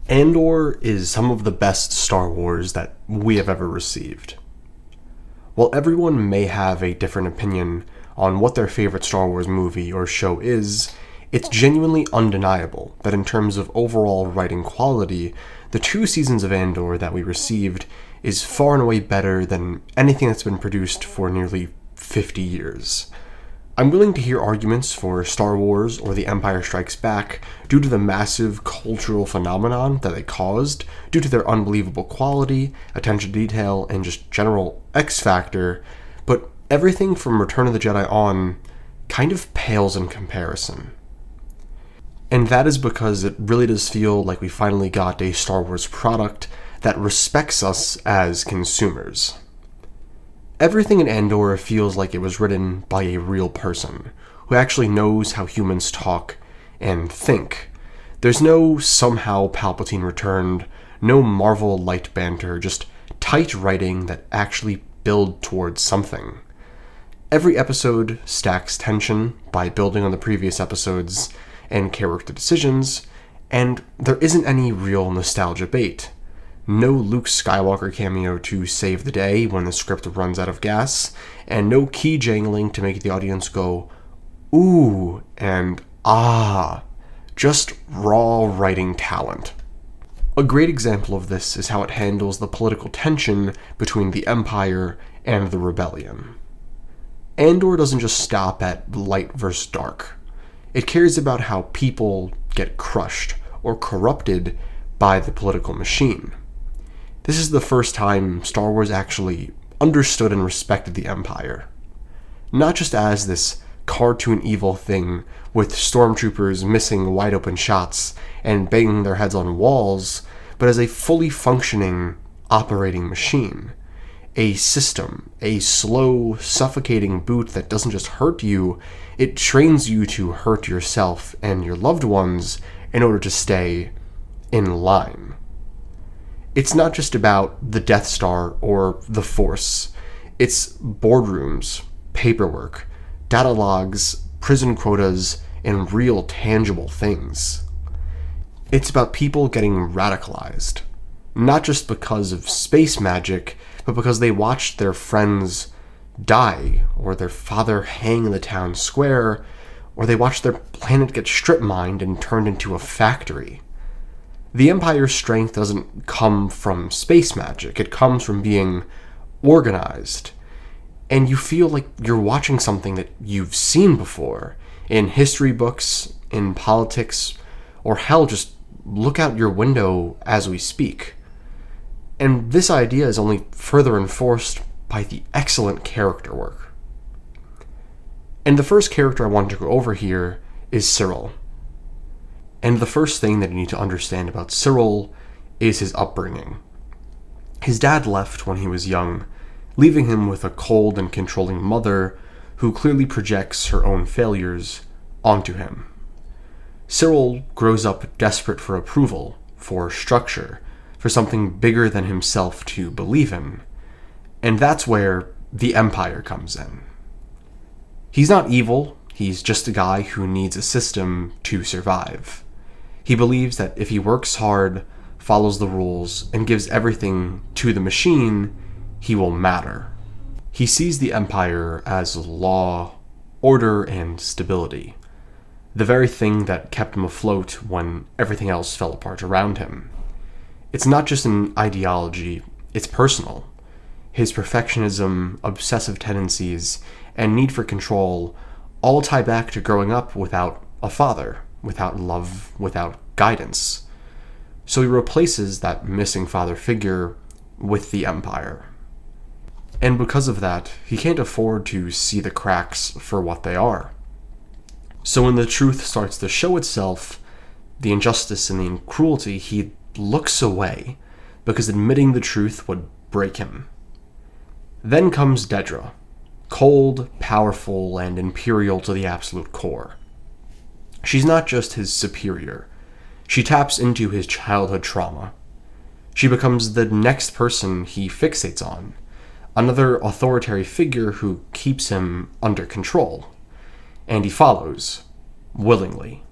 Andor is some of the best Star Wars that we have ever received. While everyone may have a different opinion on what their favorite Star Wars movie or show is, it's genuinely undeniable that in terms of overall writing quality, the 2 seasons of Andor that we received is far and away better than anything that's been produced for nearly 50 years. I'm willing to hear arguments for Star Wars or The Empire Strikes Back due to the massive cultural phenomenon that they caused, due to their unbelievable quality, attention to detail, and just general X factor, but everything from Return of the Jedi on kind of pales in comparison. And that is because it really does feel like we finally got a Star Wars product that respects us as consumers. Everything in Andor feels like it was written by a real person, who actually knows how humans talk and think. There's no somehow Palpatine returned, no Marvel light banter, just tight writing that actually build towards something. Every episode stacks tension by building on the previous episodes and character decisions, and there isn't any real nostalgia bait. No Luke Skywalker cameo to save the day when the script runs out of gas, and no key jangling to make the audience go, ooh, and ah. Just raw writing talent. A great example of this is how it handles the political tension between the Empire and the Rebellion. Andor doesn't just stop at light versus dark. It cares about how people get crushed or corrupted by the political machine. This is the first time Star Wars actually understood and respected the Empire. Not just as this cartoon evil thing with stormtroopers missing wide open shots and banging their heads on walls, but as a fully functioning, operating machine. A system, a slow, suffocating boot that doesn't just hurt you, it trains you to hurt yourself and your loved ones in order to stay in line. It's not just about the Death Star or the Force. It's boardrooms, paperwork, data logs, prison quotas, and real tangible things. It's about people getting radicalized, not just because of space magic, but because they watched their friends die, or their father hang in the town square, or they watched their planet get strip mined and turned into a factory. The Empire's strength doesn't come from space magic, it comes from being organized. And you feel like you're watching something that you've seen before, in history books, in politics, or hell, just look out your window as we speak. And this idea is only further enforced by the excellent character work. And the first character I want to go over here is Cyril. And the first thing that you need to understand about Cyril is his upbringing. His dad left when he was young, leaving him with a cold and controlling mother who clearly projects her own failures onto him. Cyril grows up desperate for approval, for structure, for something bigger than himself to believe in. And that's where the Empire comes in. He's not evil, he's just a guy who needs a system to survive. He believes that if he works hard, follows the rules, and gives everything to the machine, he will matter. He sees the Empire as law, order, and stability. The very thing that kept him afloat when everything else fell apart around him. It's not just an ideology, it's personal. His perfectionism, obsessive tendencies, and need for control all tie back to growing up without a father, without love, without guidance. So he replaces that missing father figure with the Empire. And because of that, he can't afford to see the cracks for what they are. So when the truth starts to show itself, the injustice and the cruelty, he looks away, because admitting the truth would break him. Then comes Dedra, cold, powerful, and imperial to the absolute core. She's not just his superior. She taps into his childhood trauma. She becomes the next person he fixates on, another authoritarian figure who keeps him under control. And he follows, willingly.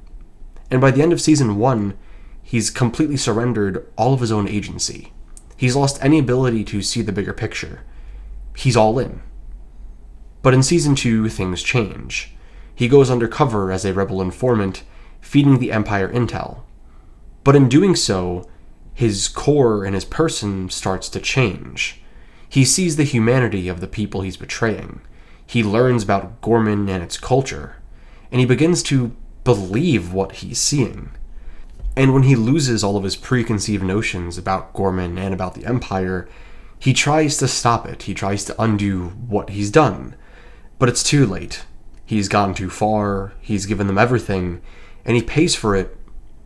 And by the end of Season 1, He's completely surrendered all of his own agency. He's lost any ability to see the bigger picture. He's all in. But in Season 2, things change. He goes undercover as a rebel informant, feeding the Empire intel. But in doing so, his core and his person starts to change. He sees the humanity of the people he's betraying. He learns about Gorman and its culture, and he begins to believe what he's seeing. And when he loses all of his preconceived notions about Gorman and about the Empire, he tries to stop it. He tries to undo what he's done. But it's too late. He's gone too far, he's given them everything, and he pays for it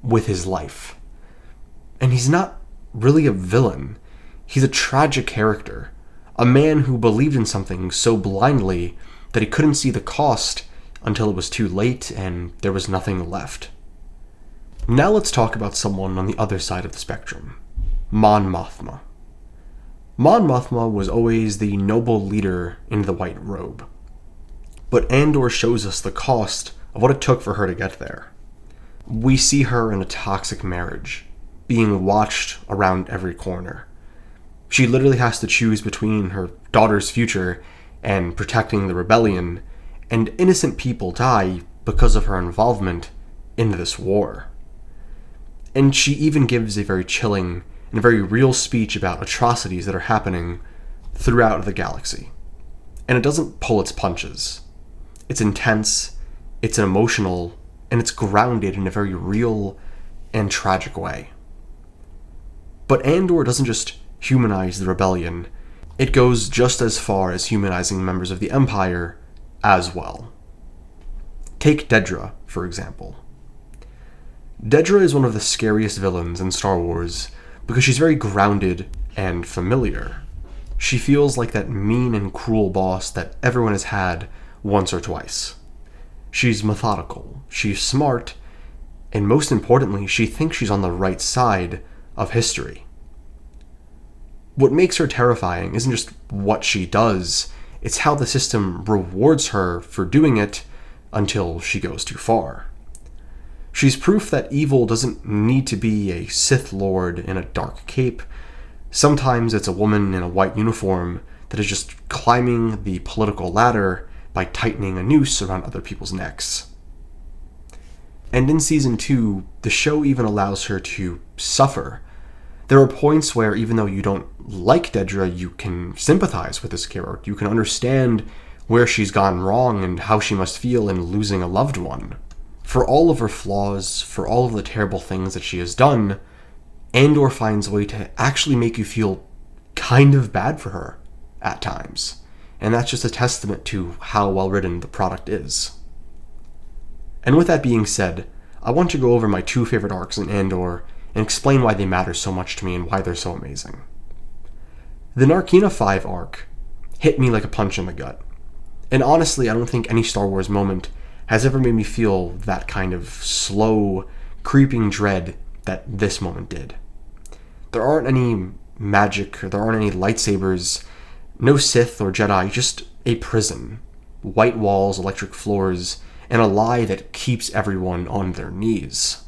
with his life. And he's not really a villain. He's a tragic character. A man who believed in something so blindly that he couldn't see the cost until it was too late and there was nothing left. Now let's talk about someone on the other side of the spectrum. Mon Mothma. Mon Mothma was always the noble leader in the white robe. But Andor shows us the cost of what it took for her to get there. We see her in a toxic marriage, being watched around every corner. She literally has to choose between her daughter's future and protecting the rebellion, and innocent people die because of her involvement in this war. And she even gives a very chilling and very real speech about atrocities that are happening throughout the galaxy. And it doesn't pull its punches. It's intense, it's emotional, and it's grounded in a very real and tragic way. But Andor doesn't just humanize the rebellion, it goes just as far as humanizing members of the Empire as well. Take Dedra, for example. Dedra is one of the scariest villains in Star Wars because she's very grounded and familiar. She feels like that mean and cruel boss that everyone has had once or twice. She's methodical, she's smart, and most importantly, she thinks she's on the right side of history. What makes her terrifying isn't just what she does, it's how the system rewards her for doing it until she goes too far. She's proof that evil doesn't need to be a Sith Lord in a dark cape. Sometimes it's a woman in a white uniform that is just climbing the political ladder by tightening a noose around other people's necks. And in Season 2, the show even allows her to suffer. There are points where even though you don't like Dedra, you can sympathize with this character. You can understand where she's gone wrong and how she must feel in losing a loved one. For all of her flaws, for all of the terrible things that she has done, Andor finds a way to actually make you feel kind of bad for her at times. And that's just a testament to how well written the product is. And with that being said, I want to go over my two favorite arcs in Andor and explain why they matter so much to me and why they're so amazing. The Narkina 5 arc hit me like a punch in the gut. And honestly, I don't think any Star Wars moment has ever made me feel that kind of slow, creeping dread that this moment did. There aren't any magic, or there aren't any lightsabers, no Sith or Jedi, just a prison. White walls, electric floors, and a lie that keeps everyone on their knees.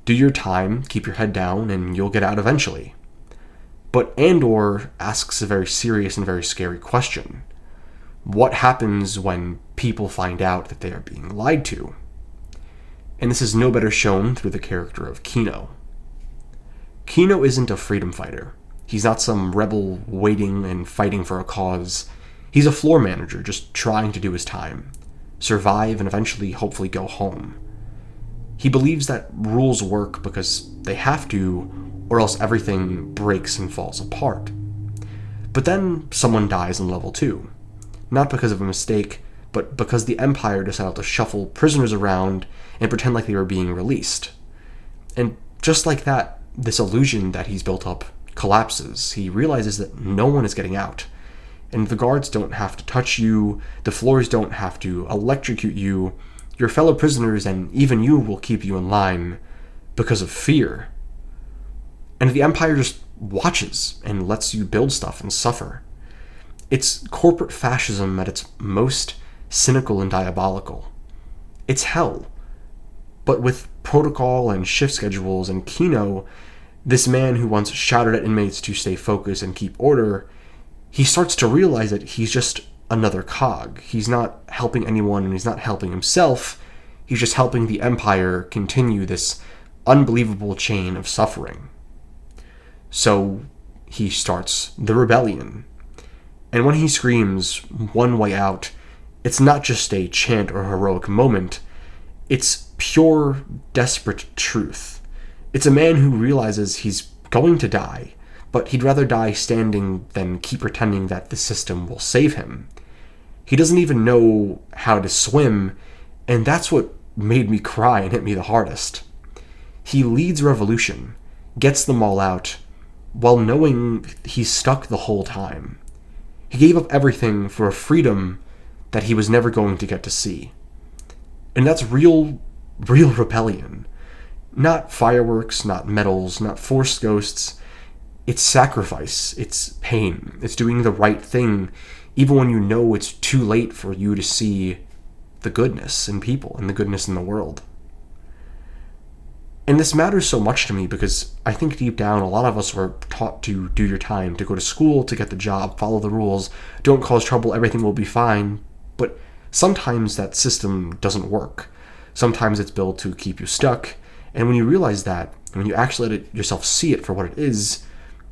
Do your time, keep your head down, and you'll get out eventually. But Andor asks a very serious and very scary question. What happens when people find out that they are being lied to? And this is no better shown through the character of Kino. Kino isn't a freedom fighter. He's not some rebel waiting and fighting for a cause. He's a floor manager just trying to do his time, survive, and eventually hopefully go home. He believes that rules work because they have to, or else everything breaks and falls apart. But then someone dies in level 2. Not because of a mistake, but because the Empire decided to shuffle prisoners around and pretend like they were being released. And just like that, this illusion that he's built up collapses. He realizes that no one is getting out. And the guards don't have to touch you, the floors don't have to electrocute you, your fellow prisoners and even you will keep you in line because of fear. And the Empire just watches and lets you build stuff and suffer. It's corporate fascism at its most cynical and diabolical. It's hell, but with protocol and shift schedules, and Kino, this man who once shouted at inmates to stay focused and keep order, he starts to realize that he's just another cog. He's not helping anyone and he's not helping himself. He's just helping the Empire continue this unbelievable chain of suffering. So he starts the rebellion. And when he screams, "One way out," it's not just a chant or heroic moment. It's pure, desperate truth. It's a man who realizes he's going to die, but he'd rather die standing than keep pretending that the system will save him. He doesn't even know how to swim, and that's what made me cry and hit me the hardest. He leads revolution, gets them all out, while knowing he's stuck the whole time. He gave up everything for a freedom that he was never going to get to see. And that's real rebellion. Not fireworks, not medals, not forced ghosts. It's sacrifice, it's pain, it's doing the right thing, even when you know it's too late for you to see the goodness in people and the goodness in the world. And this matters so much to me because I think deep down a lot of us were taught to do your time, to go to school, to get the job, follow the rules, don't cause trouble, everything will be fine. But sometimes that system doesn't work. Sometimes it's built to keep you stuck. And when you realize that, when you actually let yourself see it for what it is,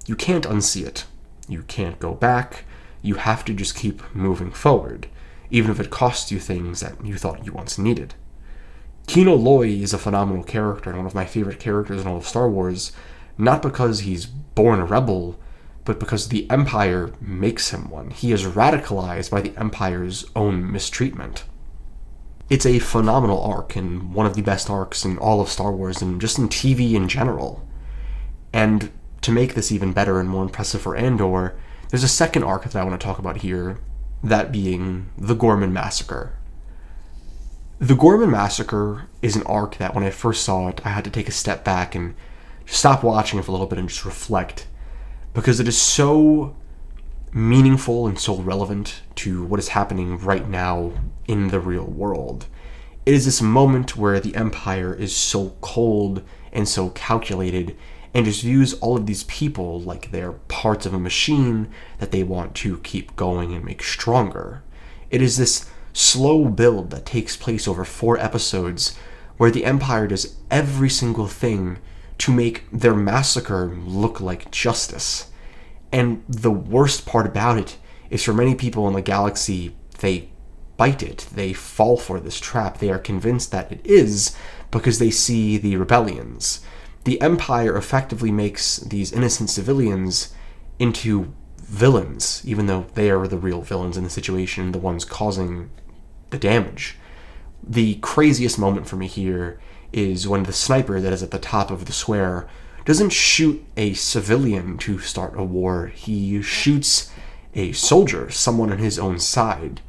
you can't unsee it. You can't go back. You have to just keep moving forward, even if it costs you things that you thought you once needed. Kino Loy is a phenomenal character and one of my favorite characters in all of Star Wars, not because he's born a rebel, but because the Empire makes him one. He is radicalized by the Empire's own mistreatment. It's a phenomenal arc, and one of the best arcs in all of Star Wars, and just in TV in general. And to make this even better and more impressive for Andor, there's a second arc that I want to talk about here, that being the Gorman Massacre. The Gorman Massacre is an arc that when I first saw it, I had to take a step back and stop watching it for a little bit and just reflect, because it is so meaningful and so relevant to what is happening right now in the real world. It is this moment where the Empire is so cold and so calculated and just views all of these people like they're parts of a machine that they want to keep going and make stronger. It is this slow build that takes place over 4 episodes where the Empire does every single thing to make their massacre look like justice. And the worst part about it is, for many people in the galaxy, they bite it. They fall for this trap. They are convinced that it is because they see the rebellions. The Empire effectively makes these innocent civilians into villains, even though they are the real villains in the situation, the ones causing the damage. The craziest moment for me here is when the sniper that is at the top of the square doesn't shoot a civilian to start a war. He shoots a soldier, someone on his own side.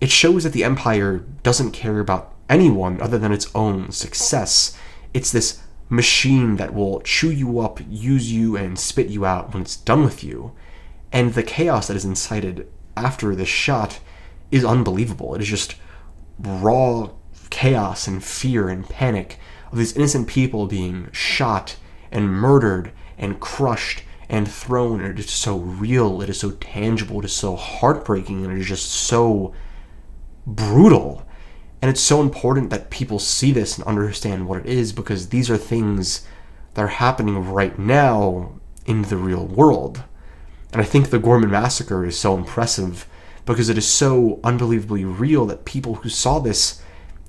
It shows that the Empire doesn't care about anyone other than its own success. It's this machine that will chew you up, use you, and spit you out when it's done with you. And the chaos that is incited after this shot is unbelievable. It is just raw chaos and fear and panic of these innocent people being shot and murdered and crushed and thrown. And it is so real, it is so tangible, it is so heartbreaking, and it is just so brutal. And it's so important that people see this and understand what it is, because these are things that are happening right now in the real world. And I think the Gorman Massacre is so impressive because it is so unbelievably real that people who saw this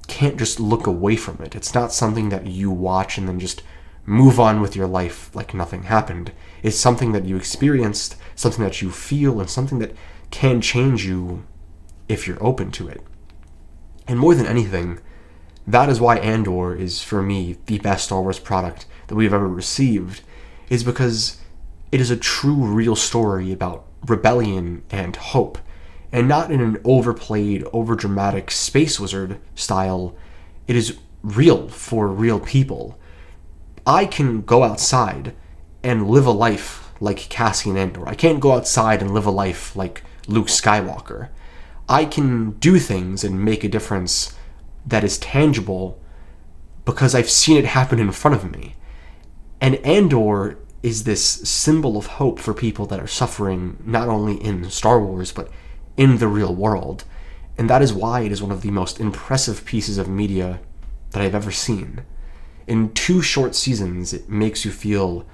can't just look away from it. It's not something that you watch and then just move on with your life like nothing happened. It's something that you experienced, something that you feel, and something that can change you if you're open to it. And more than anything, that is why Andor is, for me, the best Star Wars product that we've ever received, is because it is a true, real story about rebellion and hope, and not in an overplayed, overdramatic space wizard style. It is real for real people. I can go outside and live a life like Cassian Andor. I can't go outside and live a life like Luke Skywalker. I can do things and make a difference that is tangible because I've seen it happen in front of me. And Andor is this symbol of hope for people that are suffering not only in Star Wars, but in the real world. And that is why it is one of the most impressive pieces of media that I've ever seen. In 2 short seasons, it makes you feel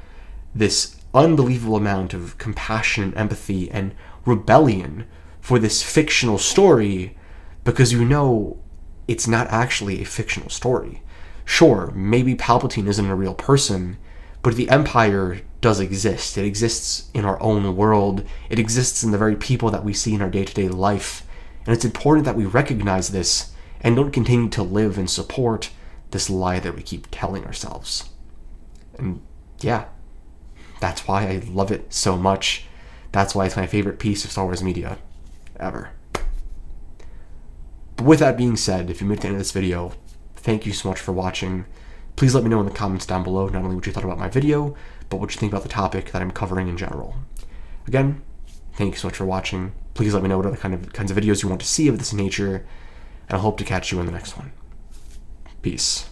this unbelievable amount of compassion and empathy and rebellion for this fictional story, because you know it's not actually a fictional story. Sure, maybe Palpatine isn't a real person, but the Empire does exist. It exists in our own world. It exists in the very people that we see in our day-to-day life. And it's important that we recognize this and don't continue to live and support this lie that we keep telling ourselves. And yeah, that's why I love it so much. That's why it's my favorite piece of Star Wars media ever. But with that being said, if you made it to the end of this video, thank you so much for watching. Please let me know in the comments down below not only what you thought about my video, but what you think about the topic that I'm covering in general. Again, thank you so much for watching. Please let me know what other kinds of videos you want to see of this nature, and I hope to catch you in the next one. Peace.